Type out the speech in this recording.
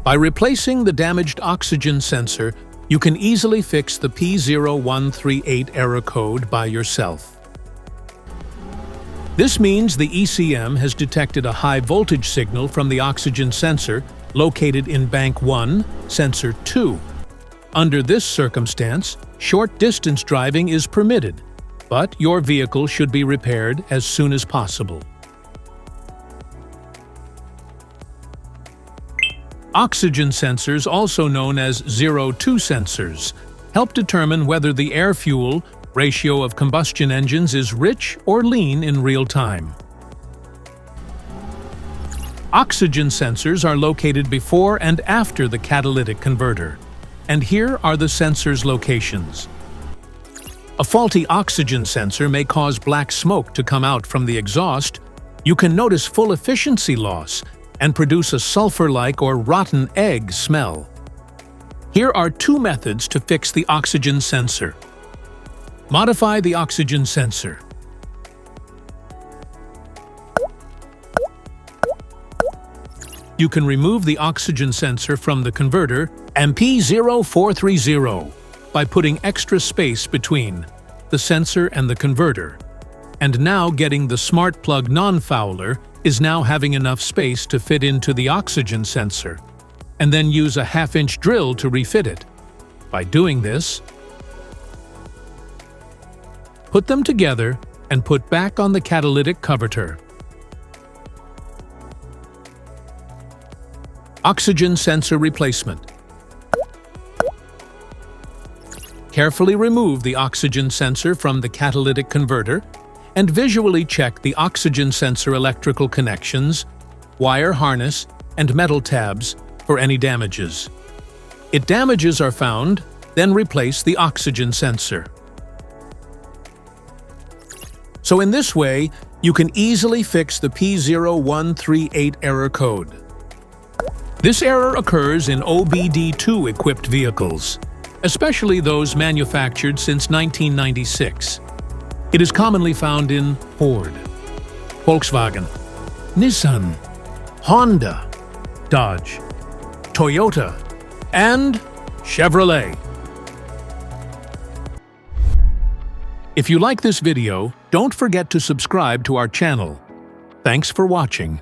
By replacing the damaged oxygen sensor, you can easily fix the P0138 error code by yourself. This means the ECM has detected a high voltage signal from the oxygen sensor located in Bank 1, Sensor 2. Under this circumstance, short-distance driving is permitted, but your vehicle should be repaired as soon as possible. Oxygen sensors, also known as 0-2 sensors, help determine whether the air-fuel ratio of combustion engines is rich or lean in real time. Oxygen sensors are located before and after the catalytic converter, and here are the sensor's locations. A faulty oxygen sensor may cause black smoke to come out from the exhaust. You can notice full efficiency loss and produce a sulfur-like or rotten egg smell. Here are two methods to fix the oxygen sensor. Modify the oxygen sensor. You can remove the oxygen sensor from the converter P0430 by putting extra space between the sensor and the converter. And now getting the smart plug non-fouler is now having enough space to fit into the oxygen sensor, and then use a half-inch drill to refit it. By doing this, put them together and put back on the catalytic converter. Oxygen sensor replacement. Carefully remove the oxygen sensor from the catalytic converter and visually check the oxygen sensor electrical connections, wire harness, and metal tabs for any damages. If damages are found, then replace the oxygen sensor. So in this way, you can easily fix the P0138 error code. This error occurs in OBD2 equipped vehicles, especially those manufactured since 1996. It is commonly found in Ford, Volkswagen, Nissan, Honda, Dodge, Toyota, and Chevrolet. If you like this video, don't forget to subscribe to our channel. Thanks for watching.